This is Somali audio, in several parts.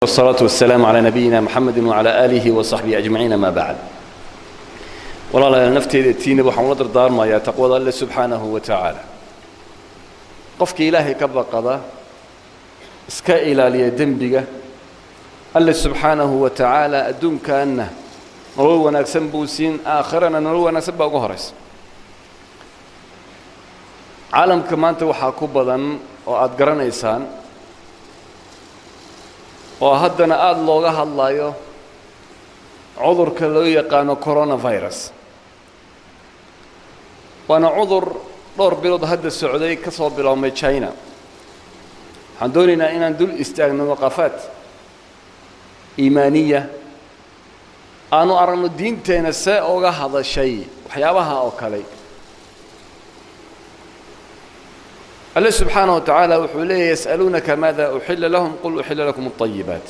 والصلاة والسلام على نبينا محمد وعلى آله وصحبه أجمعين ما بعد. والله نفتي التين وحمد الدار ما يتقوى الله سبحانه وتعالى. قفك إلهي كبر قضاء اسكا إلى ليدن بقى الله سبحانه وتعالى أدون كأنه نروى نكسب بوسين آخرنا نروى نكسب بقهرس. عالم كمان توحى كبضا وأتقرن إنسان وهدنا آد لوغا هدلايو عذرka loo yaqaano coronavirus waana cudur dhowr bilood hadda socday ka soo biloomay China waxaan doonaynaa inaan dul istaagno waqafaat iimaaniya aanu aragno diinteena see uga hadashay waxyaabaha oo kale الله سبحانه وتعالى وحوله يسألونك ماذا أحل لهم قل أحل لكم الطيبات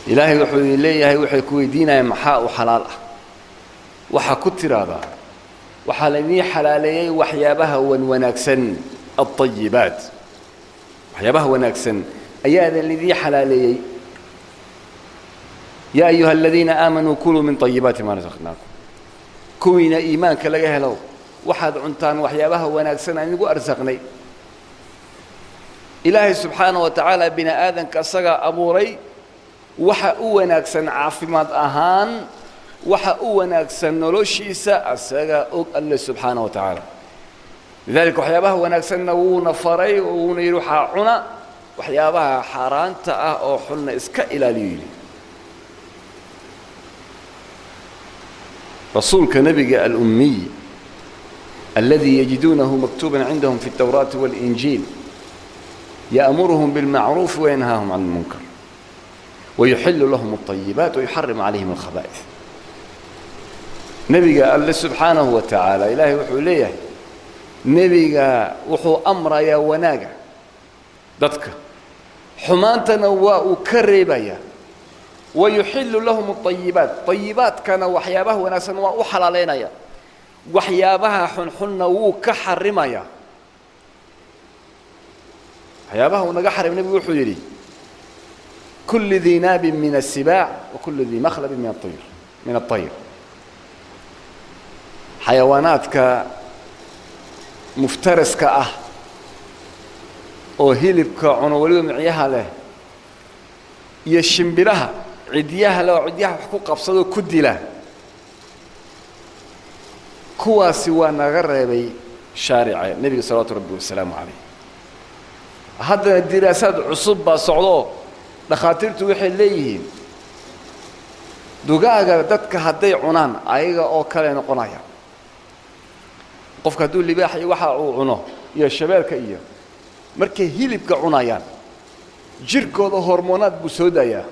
إلهي وحوله إليه وحي كويدينا محاء وحلال وحكتر هذا وحلني حلالي وحيابها ونكسن الطيبات وحيابها ونكسن أيها الذي حلالي يا أيها الذين آمنوا كلوا من طيبات ما رزقناكم كوين إيمانك لقاه له waxaad cuntaan waxyaabaha wanaagsan aan ugu arsaaqnay ilaahay subhanahu wa ta'ala bina aadanka asaga abuuray waxa uu wanaagsan caafimaad ahaan waxa uu wanaagsan noloshiisa asaga og Allah subhanahu wa ta'ala lidalika waxyaabaha wanaagsan uu nafaray oo yiri waxa cuna waxyaabaha xaraanta ah oo xulna iska ilaaliyo rasuulka nabiga al-ummi الذي يجدونه مكتوبا عندهم في التوراة والإنجيل يأمرهم بالمعروف وينهاهم عن المنكر ويحل لهم الطيبات ويحرم عليهم الخبائث نبي الله سبحانه وتعالى إلهي وحوليه نبي وحو أمر يا وناقة ضدك حمانتنا وكربيا ويحل لهم الطيبات طيبات كان وحيابه وناسا وحل علينا يا waxyaabaha xunxunna wuu ka xarimaya waxyaabaha uu naga xarim nabigu wuxuu yiri kulli dhinab min as-sibaa wa kulli dhi makhlab min at-tayr xayawaanaadka muftaraska ah oo hilibka cuno waliba miciyaha leh iyo shimbiraha cidiyaha leh oo cidiyaha wax ku qabsado ku dila كواسي وانا غربي شارع النبي صلى الله عليه وسلم عليه هذا الدراسات عصبة صعدوا دخاترته وحي ليهين دقاقة دادك هدي عنان ايغا او كالين قنايا قفك هدو اللي باحي وحا عنو يا الشباب كايا مركي هيلبك عنايان جيركو دو هرمونات بسودايا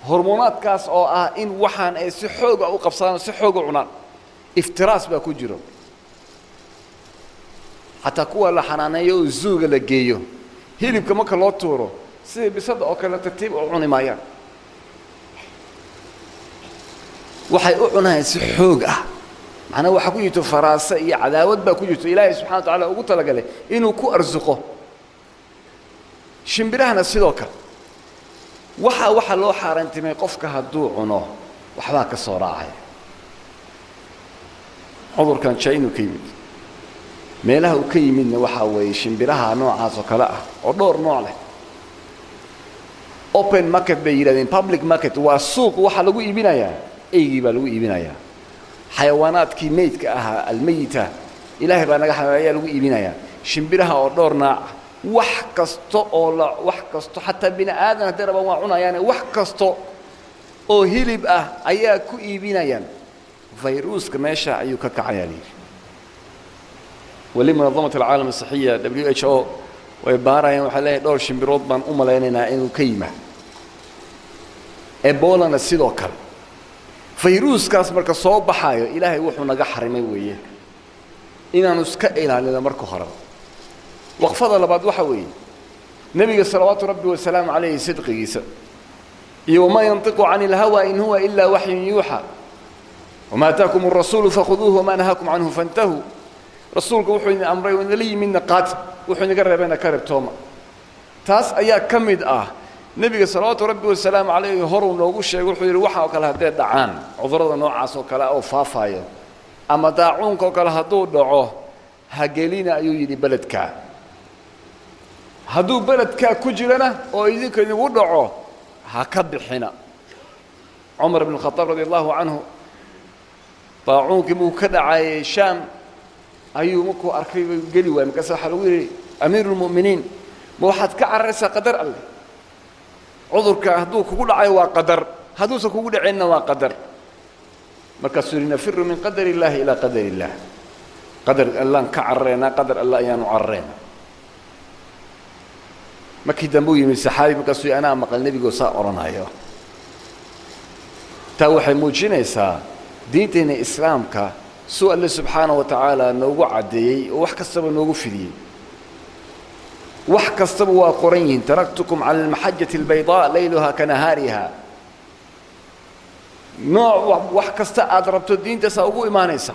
هرمونات كاس او ان وحان اي سحوق او قبصان سحوق عنان افتراس باكوجرو حتى كوا لا حنانيو زوغ لا geeyo hilibka marka loo tuuro si bisad oo kala tartiib oo cuni maayaan waxay u cunayaan si xoog ah macna waxa ku jirto faraasa iyo cadaawad baa ku jirto ilaahay subhanahu wa ta'ala ugu talagalay inuu ku arzuqo shimbirahana sidoo kale waxa loo xaaraantimay qofka haduu cuno waxba ka soo raacay عذر كان شيء كيمد ميله كيمد وحا وي شمبرها نوعاas oo kala ah oo dhowr nooc leh open market bay yiraahdeen public market waa suuq waxa lagu iibinayaa eeygi baa lagu iibinayaa xayawaanaadkii meydka ahaa almayta ilaahay baa naga xayawaanaya lagu iibinayaa shimbiraha oo dhowr nooc wax kasto hatta bina aadan daraba waa cunayaan wax kasto oo hilib ah ayaa ku iibinayaan فيروس كماشا أيو كعيالي ولي منظمة العالم الصحية WHO ويبارا يوم حلاه دور شمبيروت بان ليننا إنه كيمة إيبولا نسيدوكال فيروس كاس مركز صوب بحايو إلهي وحو نجا حرمي ويه إنا نسكا إلى لنا مركو خرب وقفض لبعض وحوي نبي صلوات ربي والسلام عليه صدق يسا يوم ينطق عن الهوى إن هو إلا وحي يوحى وما أتاكم الرسول فخذوه وما نهاكم عنه فانتهوا رسولك وحي أمري ونلي من نقات وحي نقرب بين كرب توما taas ayaa ka mid ah nebiga salawaatu rabbi wasalaamu calayhi horuu noogu sheegay wuxuu yidhi waxa oo kale haddee dhacaan cudurrada noocaas oo kale oo faafaayo ama daacuunka oo kale hadduu dhaco ha gelina ayuu yidhi beledkaa hadduu beledkaa ku jirana oo idinka idigu dhaco ha ka bixina cumar ibn khataab radi allahu canhu daacuunkii buu ka dhacayay shaam ayuu markuu arkay geli waayey markaas waxaa lagu yidhi amiiru lmu'miniin ma waxaad ka cararaysaa qadar alleh cudurka hadduu kugu dhacayo waa qadar hadduusan kugu dhacinna waa qadar markaasuu yidhi nafiru min qadari illaahi ilaa qadari illaah qadar allaan ka cararaynaa qadar alla ayaanu cararaynaa markii dambe u yimid saxaabi markaasuu yidhi anaa maqal nebigoo saa odhanayo taa waxay muujinaysaa diinteenna islaamka suu alle subxaanahu wa tacaala noogu caddeeyey oo wax kastaba noogu fidiyey wax kastaba waa qoran yihiin taraktukum cala almaxajati albaydaa layluhaa ka nahaariha nooc wax kasta aad rabto diintaasaa ugu imaanaysa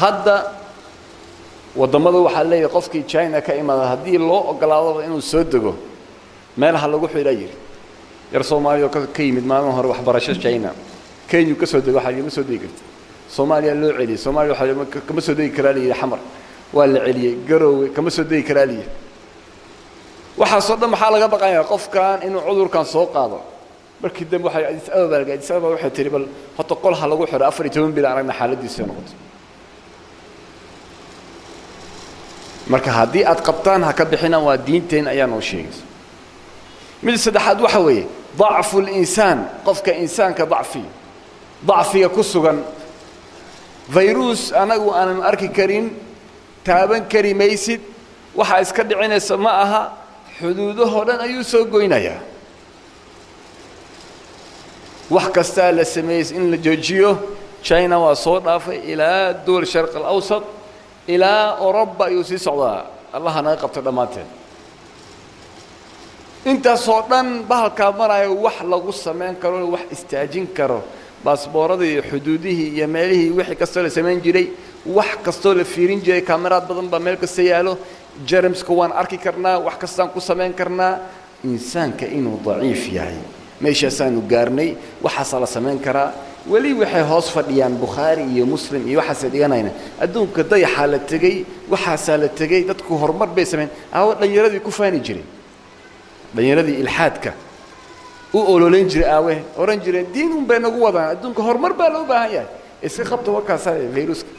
hadda waddamada waxaa leeyahay qofkii china ka imaada haddii loo ogolaadaba inuu soo dego meel ha lagu xidhaa yidhi yar soomaaliya oo ka yimid maalin hore waxbarasho china kenya ka soo dego waxaa ma soo degi karta soomaaliya loo celiyey soomaaliya waxaa kama soo degi karaa layidhi xamar waa la celiyey garoowe kama soo degi karaa layidhi waxaasoo dhan maxaa laga baqayaa qofkan inuu cudurkan soo qaado markii dambe waxay Addis Ababa waxay tiri bal horta qol ha lagu xidho 14 bil aragna xaaladiisa noqoto marka haddii aad qabtaan ha ka bixina waa diinteen ayaa noo sheegaysa mid saddexaad waxa weeye ضعف الإنسان قفك إنسان ضعفي كسغن فيروس أنا وأنا أركي كريم تابن كريميسد waxa iska dhicinaysa ma aha xuduudaha dhan ayuu soo goynaya wax kasta la sameeyay in la joojiyo China waa soo dhaafay ilaa dowlad sharq al-awsat ilaa Europa ayuu sii socdaa Allah naga qabto dhamaanteen inta soo dhan bahalka marayo wax lagu sameyn karo wax istaajin karo baasboorada iyo xuduudihii iyo meelihii wixii kasta la sameyn jiray wax kasta la fiirin jiray kaamiraad badan ba meel kasta yaalo jarmska waan arki karnaa wax kastaan ku sameyn karnaa insaanka inuu daciif yahay meeshaasaan gaarnay waxa la sameyn karaa wali waxay hoos fadhiyaan Bukhari iyo Muslim iyo waxa dhiganayna adduunka dayaxa la tagay waxa la tagay dadku horumar bay sameyn dhalinyaradii ku faani jiray dhalinyaradii ilhaadka u ololeyn jiray aawe oran jiray diin un bay nagu wadaan adduunka horumar baa loo baahan yahay iska qabto wakaasa viruska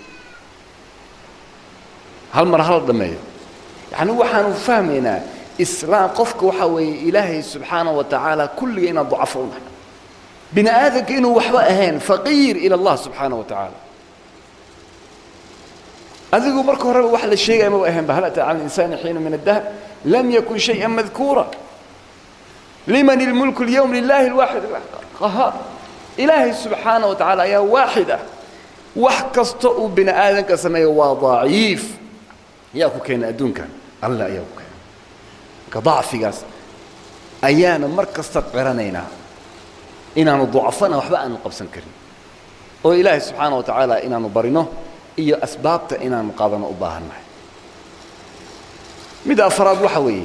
hal mar hal dhameeyo يعني وحنا فهمنا إسلام قفك وحوي إلهي سبحانه وتعالى كل إنا ضعفون بنا آذك إنه وحوى أهين فقير إلى الله سبحانه وتعالى أذكر مركو ربي وحل الشيء ما أهين بهلأت على الإنسان حين من الدهر لم يكن شيئا مذكورا لمن الملك اليوم لله الواحد القهار إلهي سبحانه وتعالى يا واحدة وحكستؤ بنا آذك سميه وضعيف ياكو كين أدون كان الله ياكو كان كضعف قاس أيانا مركز تقرنينا إنا نضعفنا وحبا نقبسن كريم وإلهي سبحانه وتعالى إنا نبرنه إيا أسبابت إنا نقاضنا أباهنا مدى أفراد وحوي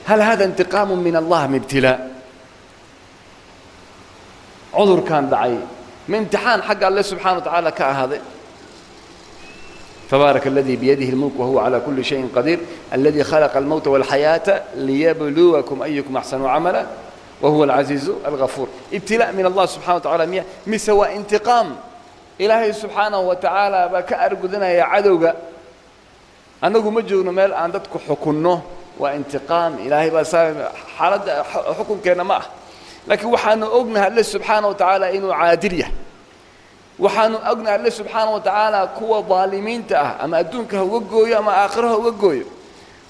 هل هذا انتقام من الله من ابتلاء عذر كان دعي من امتحان حق الله سبحانه وتعالى كهذا تبارك الذي بيده الملك وهو على كل شيء قدير الذي خلق الموت والحياة ليبلوكم أيكم أحسن عملا وهو العزيز الغفور ابتلاء من الله سبحانه وتعالى مسوى انتقام إلهي سبحانه وتعالى بكأرقدنا يا عدوغا أنه مجرنا مال عندك حكمه وانتقام إلهي بس حالة حكم كان معه لكن وحنا أغنى الله سبحانه وتعالى إنه عادلية وحانو أغنى الله سبحانه وتعالى كوا ظالمين تاه أما أدونك هو جوي أما آخره هو جوي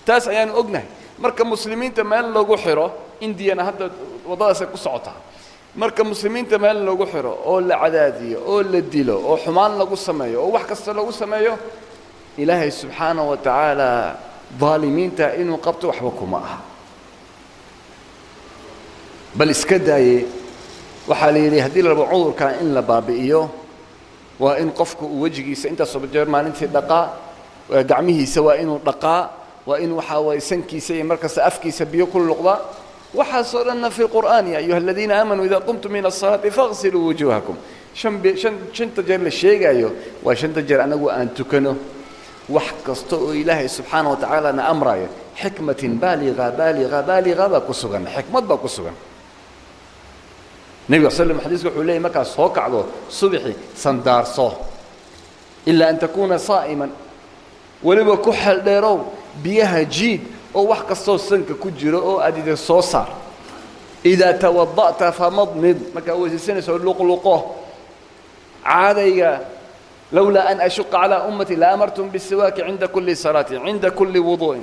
تاس يعني أغنى مركب مسلمين تمال لو جحرة إنديا أنا هذا وضع سقصعتها مركب مسلمين تمال لو جحرة أو العدادية أو الديلو أو حمان لو السماية أو واحد كسر لو السماية إلهي سبحانه وتعالى ظالمين تا إنه قبضوا وحبكوا معها بل إسكداي وحالي هذه العذر كان إن لبابئيو وإن قفك وجهي سأنت صبجر ما ننتهي دقاء قعمه سواء إنه دقاء وإن وحاوي سنكي سي مركز أفكي سبيو كل لقضاء وحصلنا في القرآن يا أيها الذين آمنوا إذا قمتم من الصلاة فاغسلوا وجوهكم شن تجر للشيء أيوه وشن تجر أنا وأن تكنوا وحكستوا إلهي سبحانه وتعالى أنا أمره حكمة بالغة بقصغا حكمة بقصغا النبي صلى الله عليه وسلم حديث يقول لي مكا صوك عضو صبحي صندار صو إلا أن تكون صائما ولما كحل ديرو بيها جيد أو وحكستوا سنك كجرو أو أديد الصوصار إذا توضأت فمضمض مكا أول سنة سؤال لقلقوه عادي لولا أن أشق على أمتي لأمرتم بالسواك عند كل صلاة عند كل وضوء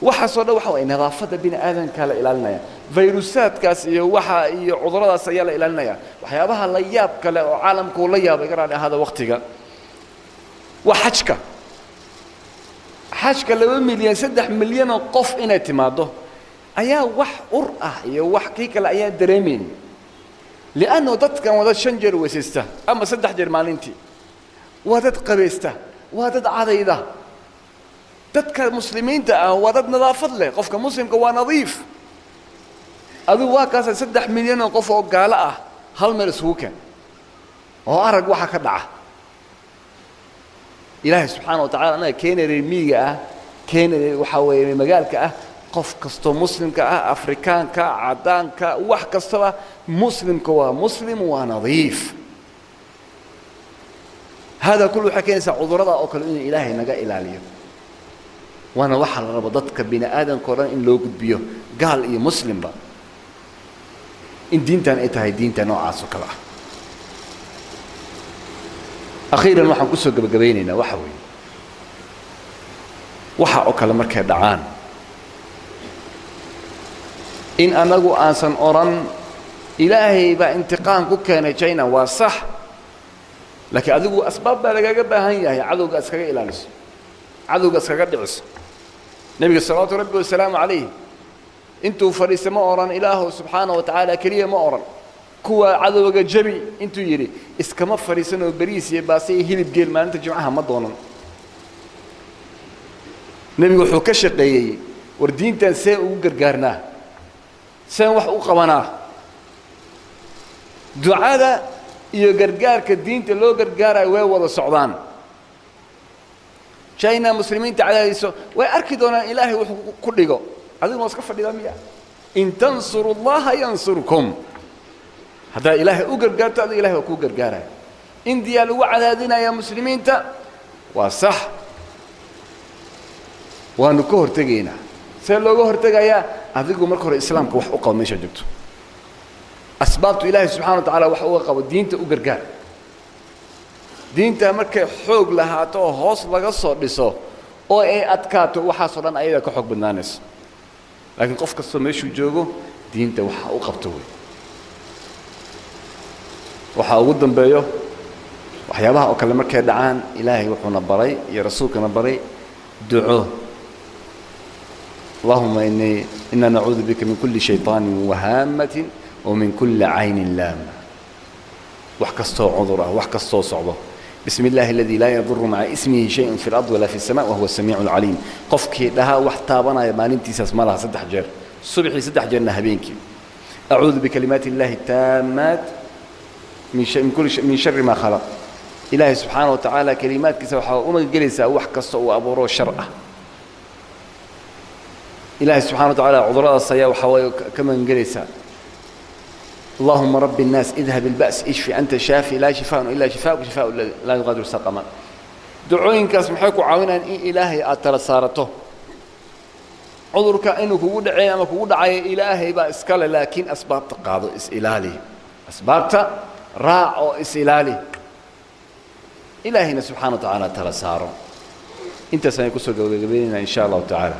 وحصل وحوي نظافة بين آذن كلا إلى لنا فيروسات كاسية وحا عذرات سيالة إلى لنا وحيابها لياب كلا عالم كل لياب يقرأ هذا وقتك وحشك لو مليون 6 مليون قف إن اعتماده أيا وح أرأة يا وح كيك الأيا دريمين لأنه ضد وضد شنجر وسيسته أما 6 جرمانينتي وضد قبيسته وضد عضيده ضد مسلمين وضد نظافة له قف كمسلم كوا نظيف أذو واقع 6 مليون قف وقالة هالمرسوكا وأرق وحا كدعه إلهي سبحانه وتعالى أنا كين رميجة كين وحوي مجالك قف كستو مسلم أفريكان عدان وح كستو مسلم كوا مسلم ونظيف هذا كله حكينا سعذرة أو كلون إلهي نجا إلى وأنا وحل ربضتك بين آدم قرآن إن لو قد بيه قال إيه مسلم بقى إن دينتان إتهاي دينتان نوع سكلا أخيراً waxaan ku soo gabagabeynayna waxa weey waxa oo kale markay dhacaan in anagu aansan oran ilaahay ba intiqaan ku keenay China waa sax laakiin adigu asbaab baa lagaga baahan yahay cadowga iskaga ilaaliso cadowga iskaga dhiciso nabiga sallallahu alayhi wa sallam alayhi intuu fariisamo oran ilaahu subhanahu wa ta'ala kaliya ma oran kuwa cadowga jabi intuu yiri iskama fariisano bariis iyo baasay hilib geel maalinta jimcaha ma doonan nabigu wuxuu ka shaqeeyay war diintan see ugu gargaarnaa see wax u qabanaa ducada iyo gargaarka diinta loo gargaaray way wada socdaan China muslimiinta cadaadiso way arki doonaan ilaahay wuxuu ku dhigo adigu iska fadhida miya in tansurullaha yansurkum هذا إله أجر جارت هذا إله أكوجر جاره إنديا لو عدادنا يا مسلمين تا وصح ونكهر تجينا سلوا كهر تجايا هذيكم مركور الإسلام كوح أقوى مش جبته أسباب إله سبحانه وتعالى وحقوق والدين تأجر جار دين تمرك حق لها تو هاص لقصة بصو أو أي أتكاتو وحصلنا أيدا كحق بالناس لكن قف قصة مش وجوجو دين توحقوق بتوي waxa ugu dambeeyo waxyaabaha oo kale markay dhacaan ilaahay wuxuu nabaray iyo rasuulka nabaray duco اللهم إنا نعوذ بك من كل شيطان وهامة ومن كل عين لامة وحكستو عذره وحكستو صعبه بسم الله الذي لا يضر مع اسمه شيء في الأرض ولا في السماء وهو السميع العليم قفك لها وحتابنا يا مالنتي ساسمالها 6 جر الصبح 6 جر نهبينك أعوذ بكلمات الله التامات من شر ما خلق إلهي سبحانه وتعالى كلمات كسوحة وما جلسة وحكسة وأبورو شرعة إلهي سبحانه وتعالى عذراء الصيا وحوايا كما جلسة اللهم رب الناس اذهب البأس اشفي أنت شافي لا شفاء إلا شفاء وشفاء لا يغادر سقما دعوين كاسمحيك وعاونا إن إلهي أترى صارته عذرك إنه كود عين أما كود عين إلهي بأسكال لكن أسباب تقاضي إسئلالي أسباب راعوا إسئلالي إلهنا سبحانه وتعالى ترى ساره انت سنكسر قبلنا إن شاء الله تعالى